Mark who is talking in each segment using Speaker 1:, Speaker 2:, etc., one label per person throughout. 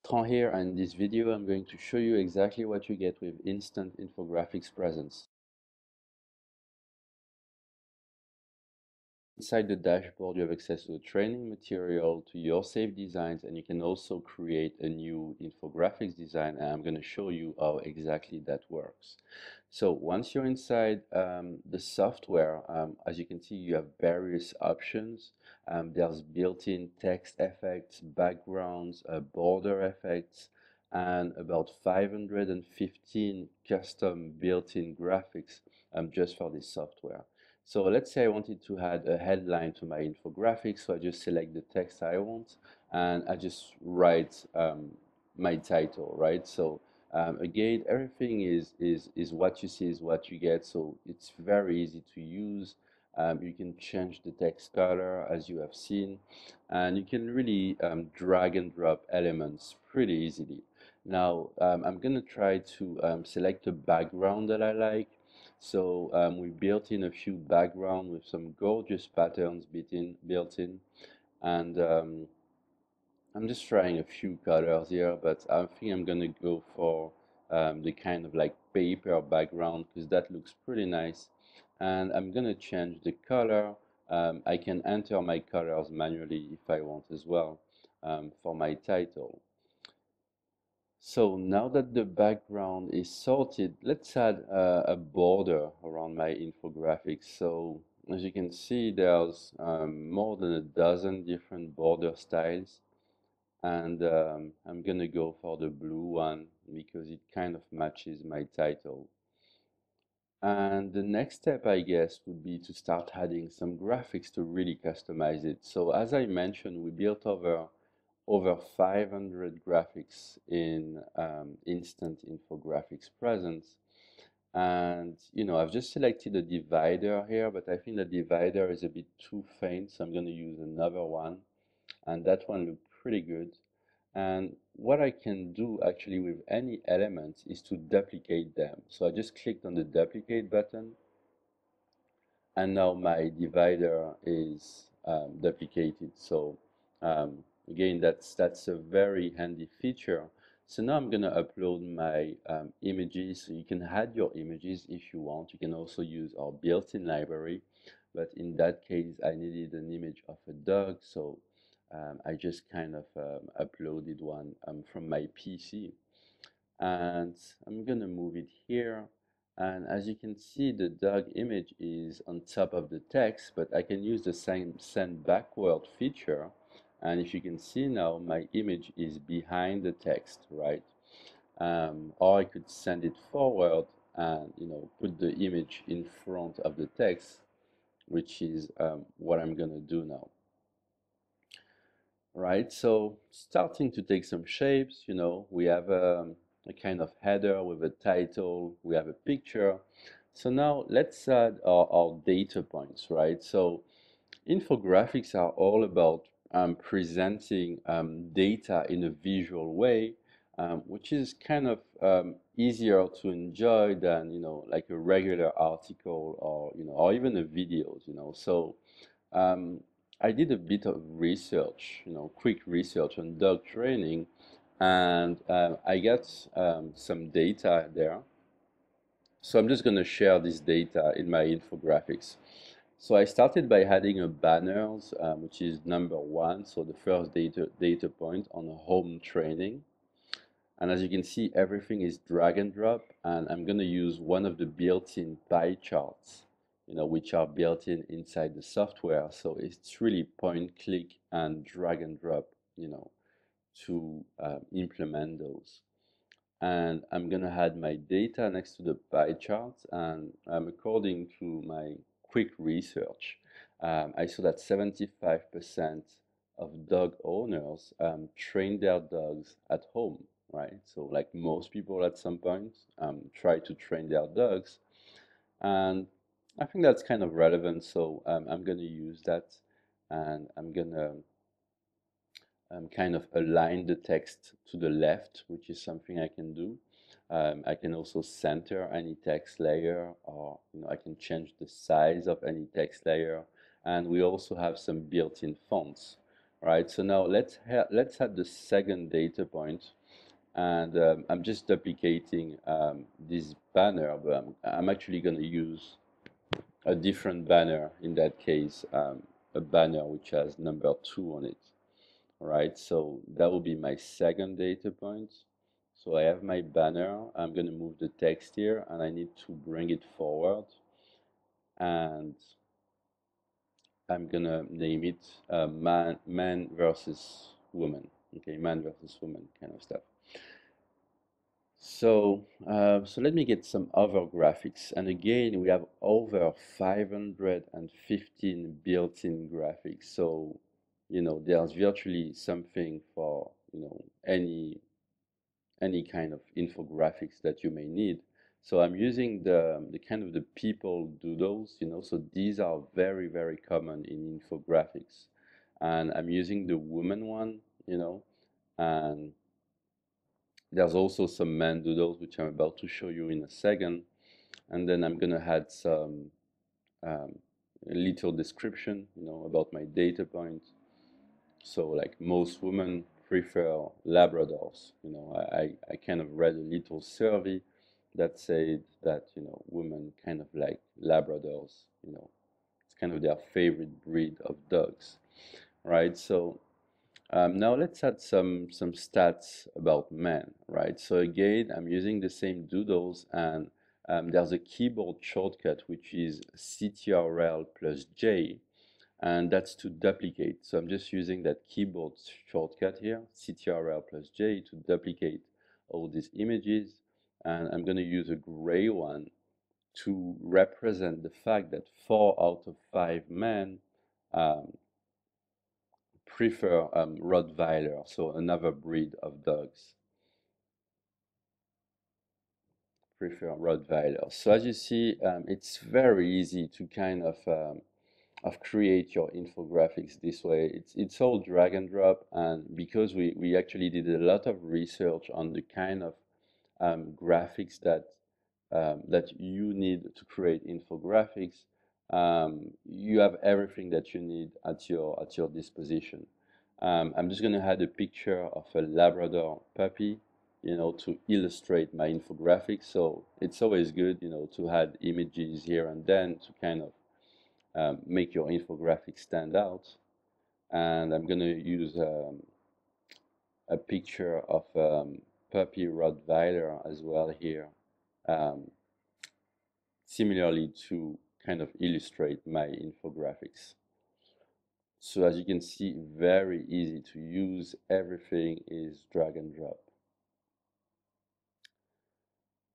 Speaker 1: Bertrand here, and in this video I'm going to show you exactly what you get with instant infographics presence. Inside the dashboard you have access to the training material, to your saved designs, and you can also create a new infographics design, and I'm going to show you how exactly that works. So once you're inside the software, as you can see, you have various options. There's built-in text effects, backgrounds, border effects, and about 515 custom built-in graphics just for this software. So let's say I wanted to add a headline to my infographic, so I just select the text I want and I just write my title, right? So again, everything is what you see is what you get, so it's very easy to use. You can change the text color as you have seen, and you can really drag and drop elements pretty easily. Now I'm gonna try to select a background that I like. So we built in a few background with some gorgeous patterns built in, and I'm just trying a few colors here, but I think I'm gonna go for the kind of like paper background because that looks pretty nice. And I'm gonna change the color. I can enter my colors manually if I want as well for my title. So now that the background is sorted, let's add a border around my infographic. So as you can see, there's more than a dozen different border styles, and I'm gonna go for the blue one because it kind of matches my title. And the next step, I guess, would be to start adding some graphics to really customize it. So as I mentioned, we built over 500 graphics in instant infographics presence. And I've just selected a divider here, but I think the divider is a bit too faint, so I'm going to use another one. And that one looked pretty good. And what I can do actually with any elements is to duplicate them. So I just clicked on the duplicate button, and now my divider is duplicated. So again, that's a very handy feature. So now I'm gonna upload my images. So you can add your images if you want. You can also use our built-in library, but in that case I needed an image of a dog, so I just kind of uploaded one from my PC, and I'm gonna move it here. And as you can see, the dog image is on top of the text, but I can use the same send backward feature. And if you can see now, my image is behind the text, right? Or I could send it forward and put the image in front of the text, which is what I'm gonna do now. Right, so starting to take some shapes, we have a kind of header with a title, we have a picture. So now let's add our data points, right? So infographics are all about presenting data in a visual way, which is kind of easier to enjoy than, like a regular article or, or even a videos. So um, I did a bit of research, quick research on dog training, and I got some data there. So I'm just going to share this data in my infographics. So I started by adding a banners, which is number one, so the first data point on home training. And as you can see, everything is drag and drop, and I'm going to use one of the built-in pie charts, which are built in inside the software. So it's really point, click, and drag and drop, to implement those. And I'm going to add my data next to the pie chart, and according to my quick research, I saw that 75% of dog owners train their dogs at home, right? So like most people at some point try to train their dogs, and I think that's kind of relevant, so I'm going to use that, and I'm going to kind of align the text to the left, which is something I can do. I can also center any text layer, or I can change the size of any text layer. And we also have some built-in fonts, right? So now let's add the second data point, and I'm just duplicating this banner, but I'm actually going to use a different banner in that case, a banner which has number 2 on it. All right, so that will be my second data point. So I have my banner. I'm going to move the text here, and I need to bring it forward, and I'm gonna name it man versus woman. Okay, man versus woman kind of stuff. So let me get some other graphics. And again, we have over 515 built-in graphics. So, there's virtually something for, any kind of infographics that you may need. So I'm using the kind of the people doodles, so these are very, very common in infographics. And I'm using the woman one, and there's also some man doodles, which I'm about to show you in a second. And then I'm gonna add some a little description, about my data point. So like most women prefer Labradors. I kind of read a little survey that said that, women kind of like Labradors. It's kind of their favorite breed of dogs, right? So now let's add some stats about men, right? So again, I'm using the same doodles, and there's a keyboard shortcut which is CTRL plus J, and that's to duplicate. So I'm just using that keyboard shortcut here, CTRL plus J, to duplicate all these images, and I'm going to use a gray one to represent the fact that 4 out of 5 men um, prefer Rottweiler, so another breed of dogs, prefer Rottweiler. So as you see, it's very easy to kind of create your infographics this way. It's all drag and drop, and because we actually did a lot of research on the kind of graphics that you need to create infographics, you have everything that you need at your disposition. I'm just going to add a picture of a Labrador puppy, to illustrate my infographics. So it's always good, to add images here and then to kind of make your infographic stand out. And I'm going to use a picture of puppy Rottweiler as well here, um, similarly to kind of illustrate my infographics. So as you can see, very easy to use. Everything is drag and drop.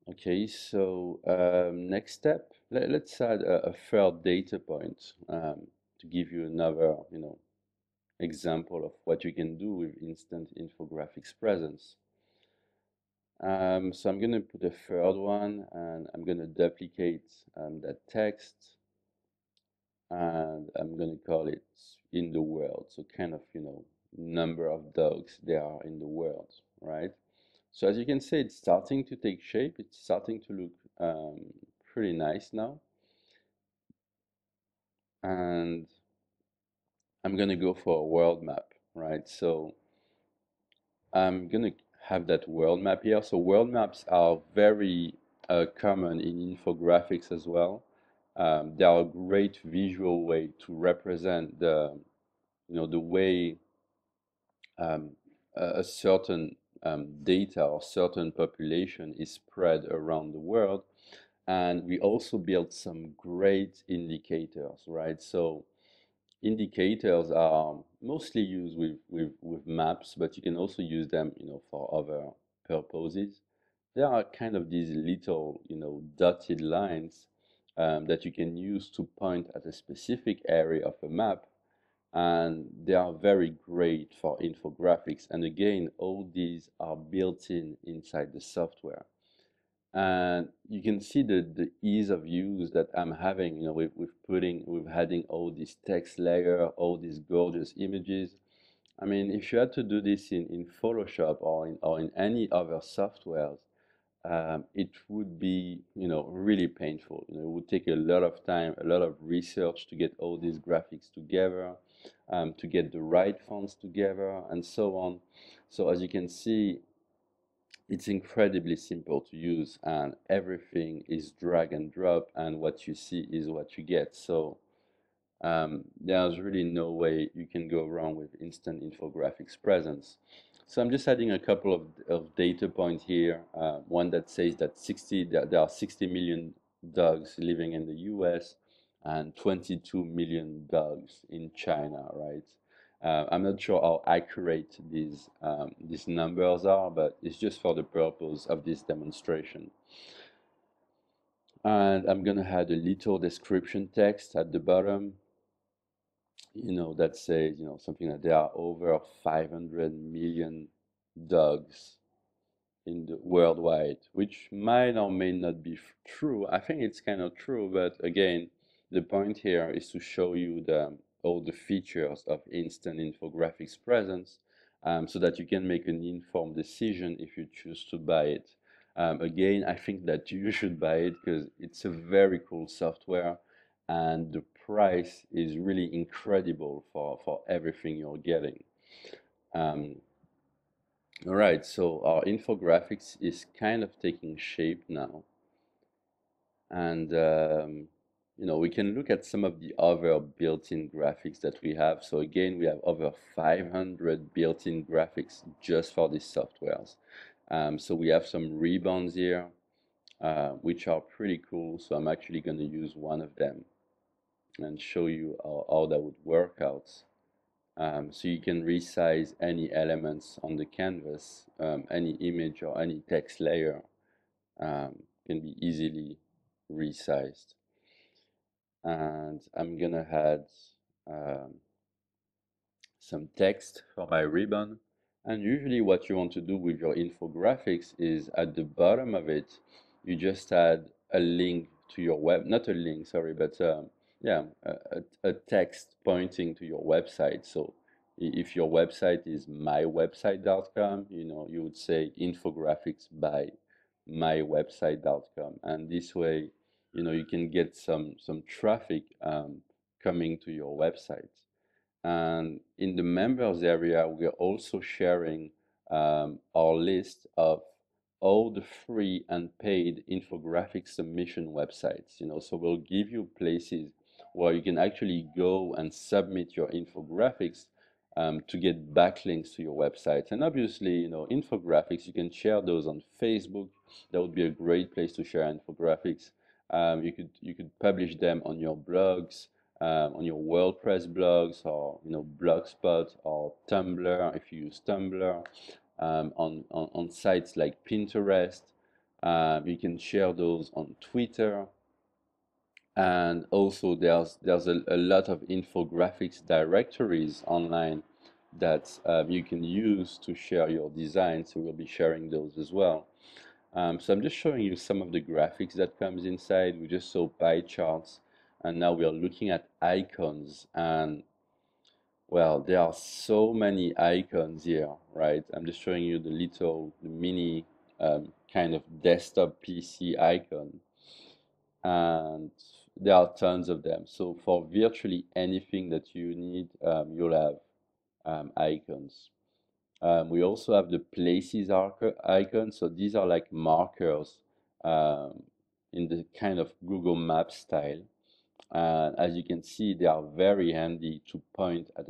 Speaker 1: Okay, so next step, let's add a third data point to give you another, example of what you can do with instant infographics presence. So I'm going to put a third one, and I'm going to duplicate that text, and I'm going to call it in the world. So kind of, number of dogs there are in the world, right? So as you can see, it's starting to take shape. It's starting to look pretty nice now. And I'm going to go for a world map, right? So I'm going to have that world map here. So world maps are very common in infographics as well. They are a great visual way to represent the way um, a certain data or certain population is spread around the world. And we also built some great indicators, right? So indicators are mostly used with maps, but you can also use them, for other purposes. There are kind of these little, dotted lines that you can use to point at a specific area of a map, and they are very great for infographics. And again, all these are built inside the software. And you can see the ease of use that I'm having, with adding all this text layer, all these gorgeous images. I mean, if you had to do this in Photoshop or in any other softwares, it would be, really painful. It would take a lot of time, a lot of research to get all these graphics together, to get the right fonts together, and so on. So as you can see, it's incredibly simple to use, and everything is drag and drop, and what you see is what you get. So there's really no way you can go wrong with instant infographics presence. So I'm just adding a couple of data points here. One that says that there are 60 million dogs living in the US and 22 million dogs in China, right? I'm not sure how accurate these numbers are, but it's just for the purpose of this demonstration. And I'm gonna add a little description text at the bottom, that says, something like there are over 500 million dogs in the worldwide, which might or may not be true. I think it's kind of true, but again, the point here is to show you all the features of instant infographics presence, so that you can make an informed decision if you choose to buy it. Again, I think that you should buy it because it's a very cool software, and the price is really incredible for everything you're getting. Um, all right, so our infographics is kind of taking shape now. And, we can look at some of the other built-in graphics that we have. So again, we have over 500 built-in graphics just for these softwares. So we have some ribbons here, which are pretty cool. So I'm actually going to use one of them and show you how that would work out. So you can resize any elements on the canvas, any image or any text layer can be easily resized. And I'm gonna add um, some text for my ribbon. And usually what you want to do with your infographics is at the bottom of it, you just add a link to your not a link, sorry, but yeah, a text pointing to your website. So if your website is mywebsite.com, you would say infographics by mywebsite.com. And this way, you can get some traffic coming to your website. And in the members area, we are also sharing our list of all the free and paid infographic submission websites. So we'll give you places where you can actually go and submit your infographics to get backlinks to your website. And obviously, infographics, you can share those on Facebook. That would be a great place to share infographics. You could publish them on your blogs, on your WordPress blogs, or Blogspot or Tumblr if you use Tumblr, on sites like Pinterest. You can share those on Twitter, and also there's a lot of infographics directories online that you can use to share your design. So we'll be sharing those as well. So I'm just showing you some of the graphics that comes inside. We just saw pie charts, and now we are looking at icons. And well, there are so many icons here, right? I'm just showing you the mini kind of desktop PC icon, and there are tons of them. So for virtually anything that you need, you'll have icons. We also have the places icon. So these are like markers um, in the kind of Google Maps style. And as you can see, they are very handy to point at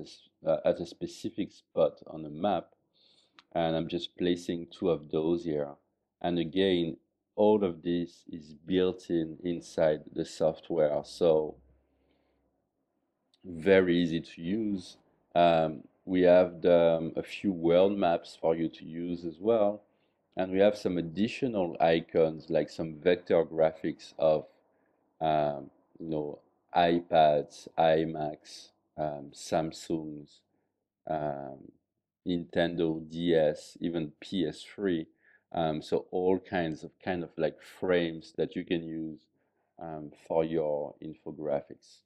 Speaker 1: a specific spot on a map. And I'm just placing two of those here. And again, all of this is built inside the software. So very easy to use. We have a few world maps for you to use as well. And we have some additional icons like some vector graphics of um, you know, iPads, iMacs, Samsungs, um, Nintendo DS, even PS3. So all kinds of like frames that you can use for your infographics.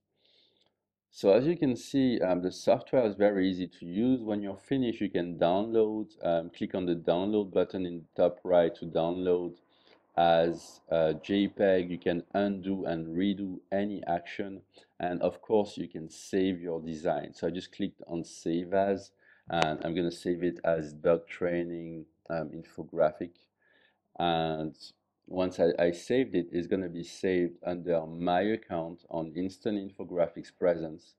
Speaker 1: So as you can see, the software is very easy to use. When you're finished, you can download. Click on the download button in the top right to download. as a JPEG. You can undo and redo any action, and of course you can save your design. So I just clicked on Save As, and I'm going to save it as dog training infographic. And once I saved it, it's going to be saved under my account on Instant Infographics Presence,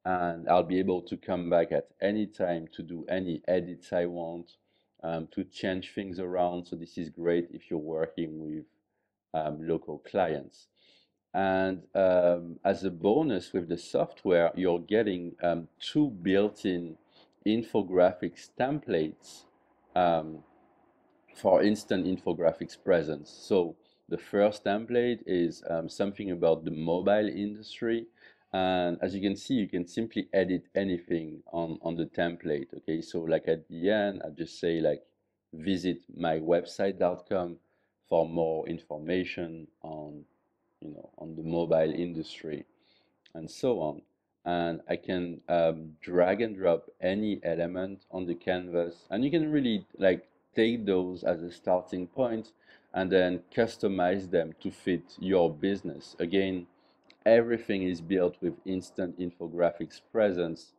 Speaker 1: and I'll be able to come back at any time to do any edits I want, to change things around. So this is great if you're working with local clients. And as a bonus with the software, you're getting two built-in infographics templates for instant infographics presence. So the first template is something about the mobile industry. And as you can see, you can simply edit anything on the template. Okay, so like at the end, I just say like visit my website.com for more information on, on the mobile industry and so on. And I can drag and drop any element on the canvas, and you can really like take those as a starting point and then customize them to fit your business. Again, everything is built with instant infographics presence,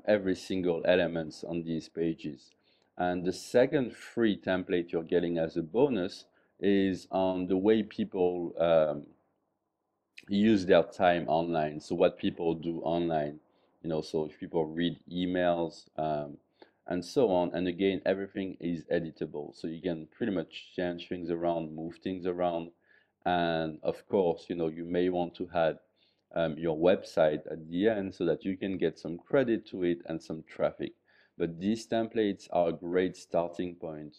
Speaker 1: every single elements on these pages. And the second free template you're getting as a bonus is on the way people use their time online. So what people do online, so if people read emails and so on. And again, everything is editable. So you can pretty much change things around, move things around. And of course, you may want to add your website at the end so that you can get some credit to it and some traffic. But these templates are a great starting point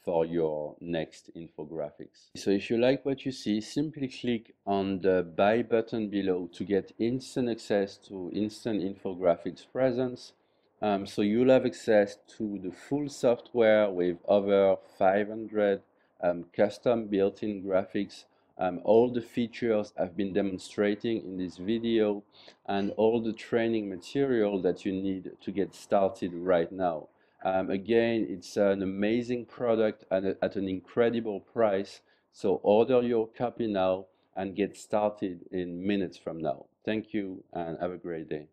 Speaker 1: for your next infographics. So if you like what you see, simply click on the buy button below to get instant access to instant infographics presence. So you'll have access to the full software with over 500 custom built-in graphics, all the features I've been demonstrating in this video, and all the training material that you need to get started right now. Again, it's an amazing product at an incredible price. So order your copy now and get started in minutes from now. Thank you and have a great day.